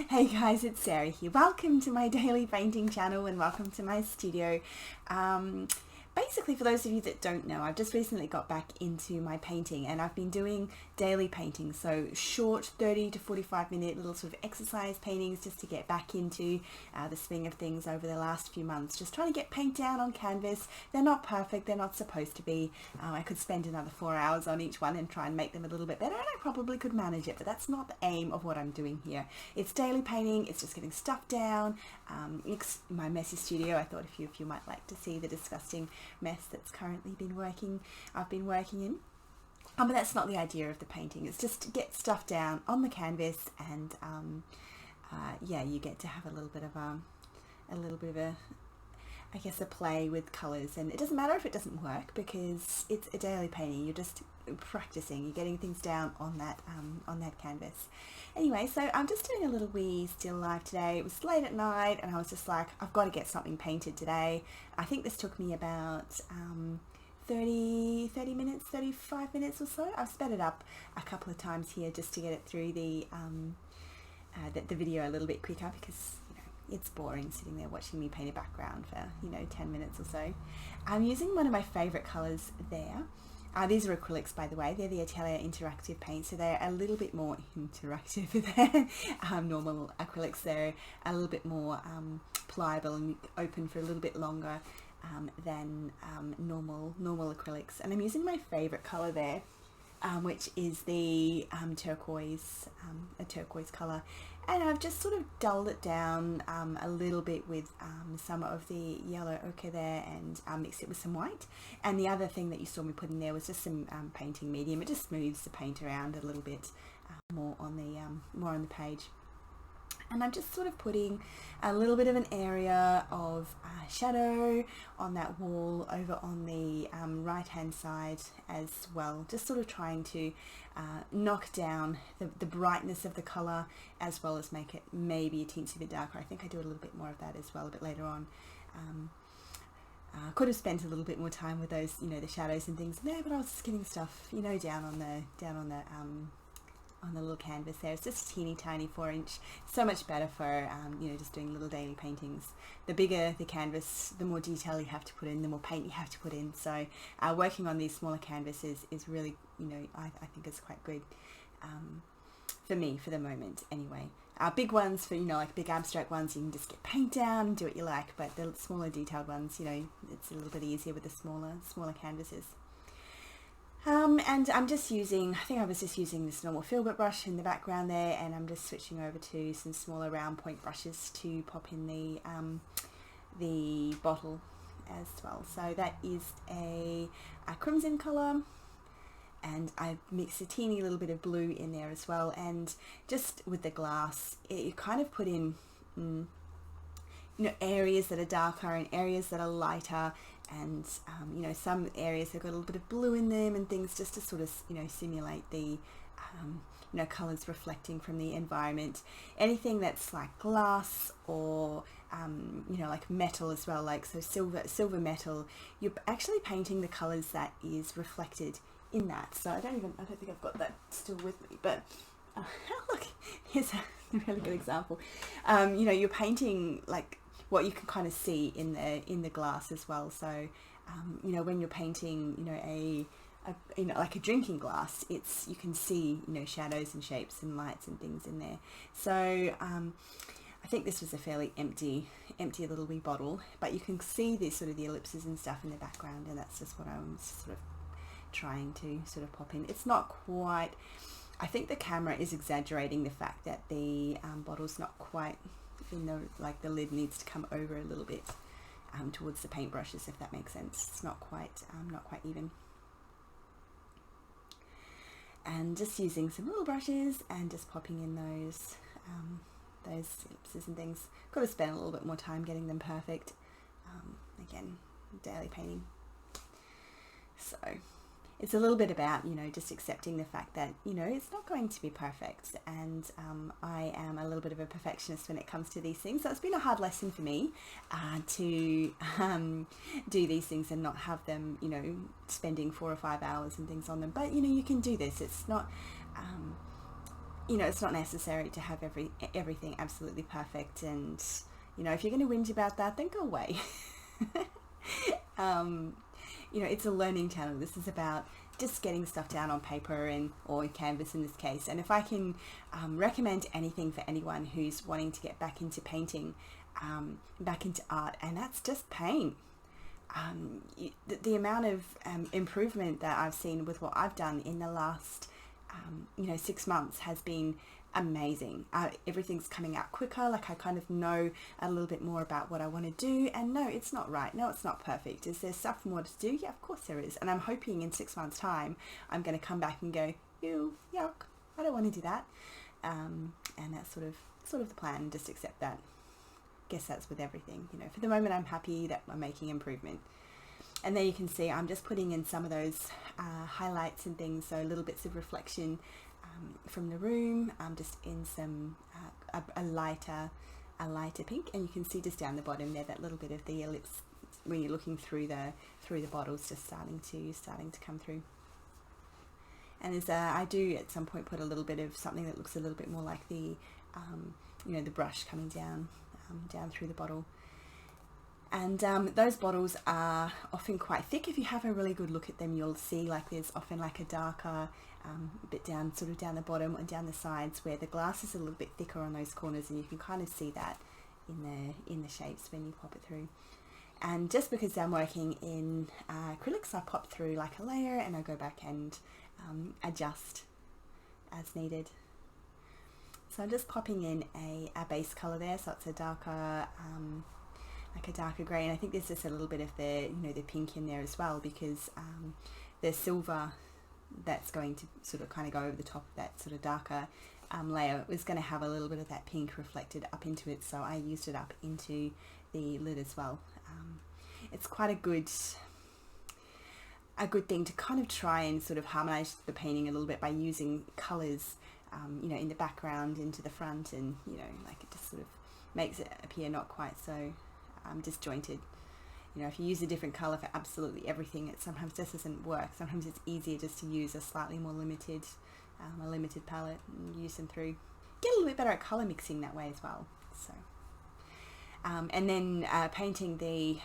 Hey guys, it's Sarah here. Welcome to my daily painting channel and welcome to my studio. Basically, for those of you that don't know, I've just recently got back into my painting and I've been doing daily paintings, so short 30 to 45 minute little sort of exercise paintings just to get back into the swing of things over the last few months. Just trying to get paint down on canvas. They're not perfect, they're not supposed to be. I could spend another 4 hours on each one and try and make them a little bit better, and I probably could manage it, but that's not the aim of what I'm doing here. It's daily painting, it's just getting stuff down. It's my messy studio. I thought if you might like to see the disgusting mess that's currently I've been working in. But that's not the idea of the painting. It's just to get stuff down on the canvas, and yeah, you get to have a little bit of a I guess a play with colours, and it doesn't matter if it doesn't work because it's a daily painting. You're just practicing, you're getting things down on that canvas. Anyway, so I'm just doing a little wee still life today. It was late at night and I was just like, I've got to get something painted today. I think this took me about 30 minutes, 35 minutes or so. I've sped it up a couple of times here just to get it through the video a little bit quicker, because it's boring sitting there watching me paint a background for 10 minutes or so. I'm using one of my favorite colors there. These are acrylics, by the way. They're the Atelier interactive paint, so they're a little bit more interactive than normal acrylics. They're a little bit more pliable and open for a little bit longer than normal acrylics. And I'm using my favorite color there, which is the turquoise, a turquoise color, and I've just sort of dulled it down a little bit with some of the yellow ochre there, and mixed it with some white. And the other thing that you saw me put in there was just some painting medium. It just smooths the paint around a little bit more on the page. And I'm just sort of putting a little bit of an area of shadow on that wall over on the right hand side as well, just sort of trying to knock down the brightness of the colour, as well as make it maybe a teensy bit darker. I think I do a little bit more of that as well a bit later on. Could have spent a little bit more time with those, the shadows and things there, but I was just getting stuff, down on the little canvas there. It's just a teeny tiny 4-inch. So much better for just doing little daily paintings. The bigger the canvas, the more detail you have to put in, the more paint you have to put in. So working on these smaller canvases is really, I think it's quite good for me for the moment anyway. Big ones for like big abstract ones, you can just get paint down and do what you like, but the smaller detailed ones, it's a little bit easier with the smaller canvases. And I'm just using, I think I was just using this normal filbert brush in the background there, and I'm just switching over to some smaller round point brushes to pop in the bottle as well. So that is a crimson colour, and I mixed a teeny little bit of blue in there as well. And just with the glass, you kind of put in areas that are darker and areas that are lighter, and some areas have got a little bit of blue in them and things, just to sort of simulate the colors reflecting from the environment. Anything that's like glass or like metal as well, like so silver metal, you're actually painting the colors that is reflected in that. So I don't think I've got that still with me, but look, here's a really good example. You're painting like what you can kind of see in the glass as well. So when you're painting like a drinking glass, you can see shadows and shapes and lights and things in there. So I think this was a fairly empty little wee bottle, but you can see this sort of the ellipses and stuff in the background, and that's just what I'm sort of trying to sort of pop in. It's not quite, I think the camera is exaggerating the fact that the bottle's not quite like the lid needs to come over a little bit towards the paintbrushes, if that makes sense. It's not quite even. And just using some little brushes and just popping in those ellipses and things. Could have spent a little bit more time getting them perfect. Again, daily painting. So it's a little bit about, just accepting the fact that, it's not going to be perfect. And I am a little bit of a perfectionist when it comes to these things. So it's been a hard lesson for me to do these things and not have them, spending 4 or 5 hours and things on them. But, you can do this. It's not, you know, it's not necessary to have everything absolutely perfect, and you know, if you're going to whinge about that, then go away. You know, it's a learning channel. This is about just getting stuff down on paper or canvas in this case. And if I can recommend anything for anyone who's wanting to get back into painting, back into art, and that's just paint. The amount of improvement that I've seen with what I've done in the last you know, 6 months has been amazing. Everything's coming out quicker. Like, I kind of know a little bit more about what I want to do, and no, it's not right, no, it's not perfect. Is there stuff more to do? Yeah, of course there is. And I'm hoping in 6 months time I'm going to come back and go, ew, yuck, I don't want to do that. And that's sort of the plan. Just accept that. Guess that's with everything, you know. For the moment, I'm happy that I'm making improvement. And there you can see I'm just putting in some of those highlights and things, so little bits of reflection from the room, just in some a lighter pink, and you can see just down the bottom there that little bit of the ellipse when you're looking through the bottles, just starting to come through. And there's I do at some point put a little bit of something that looks a little bit more like the you know, the brush coming down through the bottle. And those bottles are often quite thick. If you have a really good look at them, you'll see like there's often like a darker bit down, sort of down the bottom and down the sides, where the glass is a little bit thicker on those corners, and you can kind of see that in the shapes when you pop it through. And just because I'm working in acrylics, I pop through like a layer, and I go back and adjust as needed. So I'm just popping in a base color there, so it's a darker like a darker grey, and I think there's just a little bit of the, you know, the pink in there as well, because the silver that's going to sort of kind of go over the top of that sort of darker layer was going to have a little bit of that pink reflected up into it, so I used it up into the lid as well. It's quite a good thing to kind of try and sort of harmonize the painting a little bit by using colors, you know, in the background into the front, and you know, like it just sort of makes it appear not quite so disjointed. You know, if you use a different color for absolutely everything, it sometimes just doesn't work. Sometimes it's easier just to use a slightly more limited palette and use them through. Get a little bit better at color mixing that way as well. So and then painting the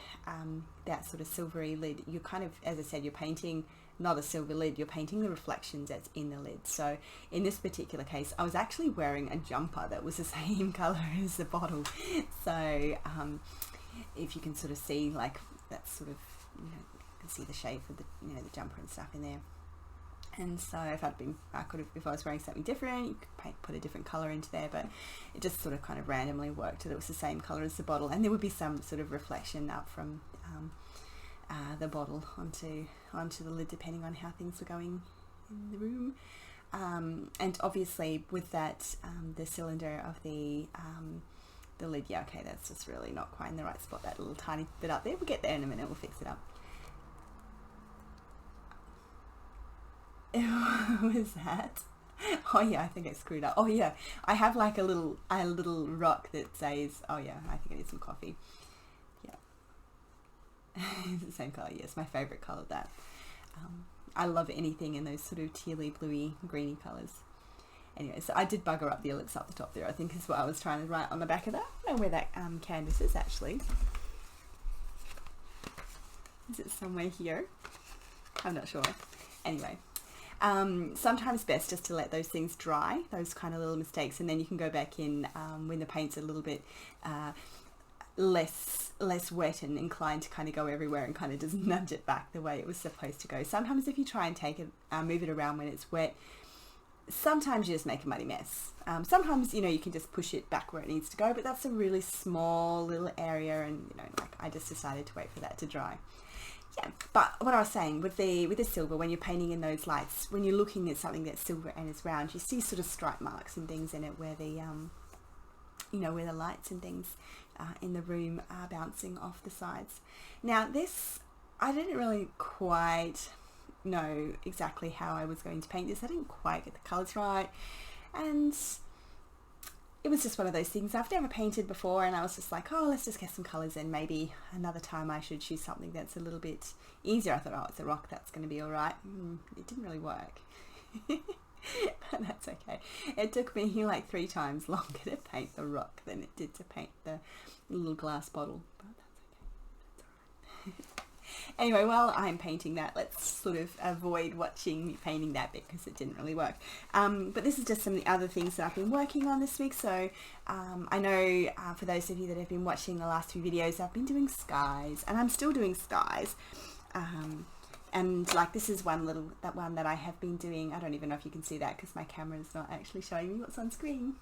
that sort of silvery lid, you kind of, as I said, you're painting not a silver lid, you're painting the reflections that's in the lid. So in this particular case, I was actually wearing a jumper that was the same color as the bottle. So if you can sort of see, like, that sort of, you know, you can see the shape of the, you know, the jumper and stuff in there. And so if I was wearing something different, you could put a different color into there, but it just sort of kind of randomly worked that it was the same color as the bottle, and there would be some sort of reflection up from the bottle onto the lid, depending on how things were going in the room. And obviously with that, the cylinder of the lid, yeah, okay, that's just really not quite in the right spot, that little tiny bit up there. We'll get there in a minute, we'll fix it up. What was that? Oh yeah, I think I screwed up. Oh yeah, I have like a little rock that says, oh yeah, I think I need some coffee. Yeah. It's the same colour, yes, my favourite colour, that. I love anything in those sort of tealy, bluey, greeny colours. Anyway, so I did bugger up the ellipse up the top there, I think is what I was trying to write on the back of that. I don't know where that canvas is actually. Is it somewhere here? I'm not sure. Anyway. Sometimes best just to let those things dry, those kind of little mistakes, and then you can go back in when the paint's a little bit less wet and inclined to kind of go everywhere, and kind of just nudge it back the way it was supposed to go. Sometimes if you try and take it, move it around when it's wet, sometimes you just make a muddy mess. Sometimes, you know, you can just push it back where it needs to go, but that's a really small little area, and you know, like, I just decided to wait for that to dry. Yeah, but what I was saying with the silver, when you're painting in those lights, when you're looking at something that's silver and is round, you see sort of stripe marks and things in it where the you know, where the lights and things in the room are bouncing off the sides. Now this, I didn't really quite know exactly how I was going to paint this. I didn't quite get the colours right, and it was just one of those things. I've never painted before, and I was just like, oh, let's just get some colours in. Maybe another time I should choose something that's a little bit easier. I thought, oh, it's a rock, that's going to be all right. It didn't really work. But that's okay. It took me like 3 times longer to paint the rock than it did to paint the little glass bottle, but that's okay. That's all right. Anyway, while I'm painting that, let's sort of avoid watching me painting that bit because it didn't really work. But this is just some of the other things that I've been working on this week. So I know for those of you that have been watching the last few videos, I've been doing skies, and I'm still doing skies. And like this is one that I have been doing. I don't even know if you can see that because my camera is not actually showing me what's on screen.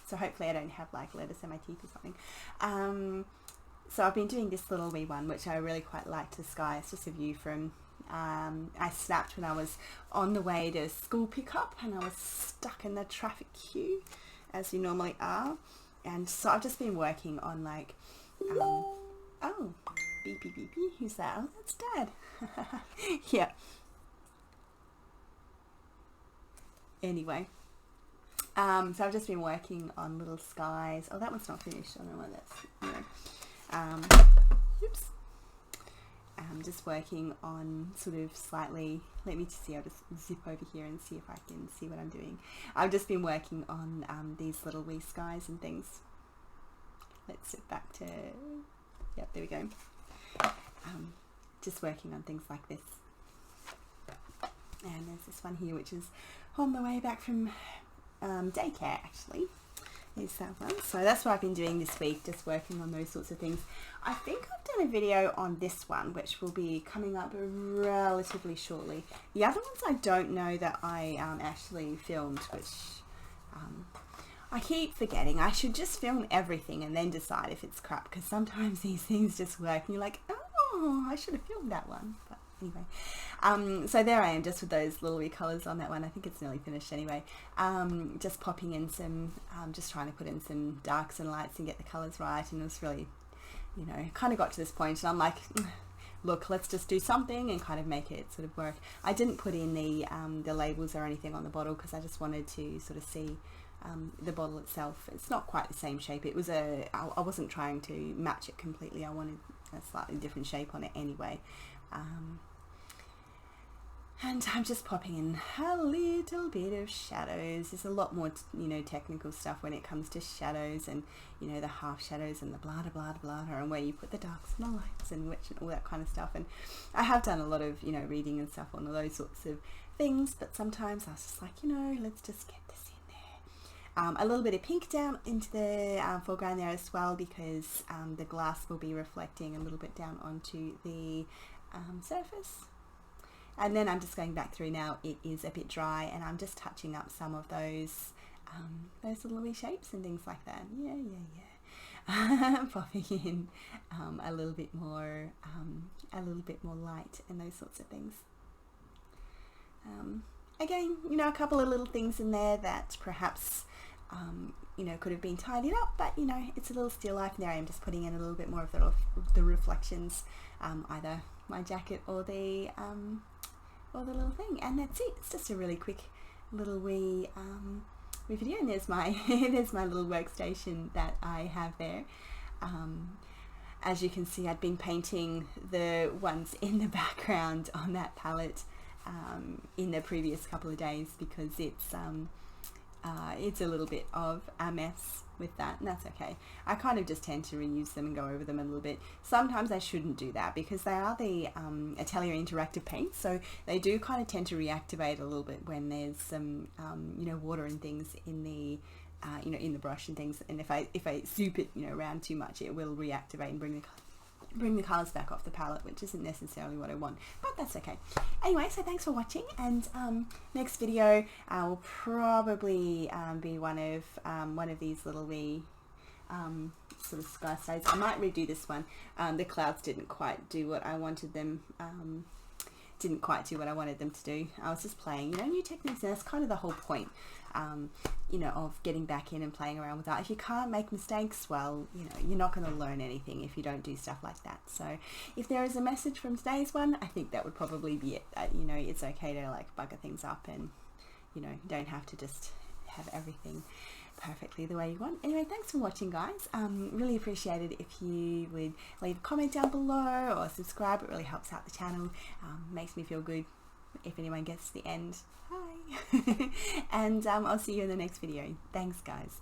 So hopefully I don't have like letters in my teeth or something. So I've been doing this little wee one, which I really quite liked, the sky. It's just a view from, I snapped when I was on the way to school pickup and I was stuck in the traffic queue, as you normally are. And so I've just been working on like, oh, beepy beepy, who's that? Oh, that's Dad. Yeah. Anyway, so I've just been working on little skies. Oh, that one's not finished. I don't know why that's, you know. Oops. I'm just working on sort of slightly, let me just see, I'll just zip over here and see if I can see what I'm doing. I've just been working on these little wee skies and things. Let's zip back to, yep, there we go. Just working on things like this. And there's this one here which is on the way back from daycare actually. Is that one. So that's what I've been doing this week, just working on those sorts of things. I think I've done a video on this one which will be coming up relatively shortly. The other ones I don't know that I actually filmed, which I keep forgetting. I should just film everything and then decide if it's crap, because sometimes these things just work and you're like, oh, I should have filmed that one. But anyway, so there I am, just with those little wee colours on that one. I think it's nearly finished anyway. Just popping in some, just trying to put in some darks and lights and get the colours right. And it was really, you know, kind of got to this point and I'm like, look, let's just do something and kind of make it sort of work. I didn't put in the labels or anything on the bottle because I just wanted to sort of see the bottle itself. It's not quite the same shape. It was I wasn't trying to match it completely. I wanted a slightly different shape on it anyway. And I'm just popping in a little bit of shadows. There's a lot more, you know, technical stuff when it comes to shadows and, you know, the half shadows and the blah, blah, blah, blah, and where you put the darks and the lights and which and all that kind of stuff. And I have done a lot of, you know, reading and stuff on all those sorts of things, but sometimes I was just like, you know, let's just get this in there. A little bit of pink down into the foreground there as well, because the glass will be reflecting a little bit down onto the surface. And then I'm just going back through now. It is a bit dry and I'm just touching up some of those little wee shapes and things like that. Yeah. Popping in a little bit more light and those sorts of things. Again, you know, a couple of little things in there that perhaps you know, could have been tidied up, but you know, it's a little still life. And there I am just putting in a little bit more of the reflections, either my jacket or the little thing, and that's it. It's just a really quick little wee video. And there's my there's my little workstation that I have there. As you can see, I'd been painting the ones in the background on that palette in the previous couple of days because it's a little bit of a mess with that, and that's okay. I kind of just tend to reuse them and go over them a little bit. Sometimes I shouldn't do that because they are the Atelier interactive paints, so they do kind of tend to reactivate a little bit when there's some you know, water and things in the you know, in the brush and things, and if I soup it, you know, around too much, it will reactivate and bring the colours back off the palette, which isn't necessarily what I want, but that's okay. Anyway, so thanks for watching, and next video will probably be one of these little wee sort of sky stays. I might redo this one. The clouds didn't quite do what I wanted them to do. I was just playing, you know, new techniques, and that's kind of the whole point, you know, of getting back in and playing around with that. If you can't make mistakes, well, you know, you're not going to learn anything if you don't do stuff like that. So if there is a message from today's one, I think that would probably be it. That, you know, it's okay to like bugger things up, and you know, you don't have to just have everything perfectly the way you want. Anyway, thanks for watching, guys. Really appreciate it if you would leave a comment down below or subscribe. It really helps out the channel. Makes me feel good if anyone gets to the end. Bye. and I'll see you in the next video. Thanks, guys.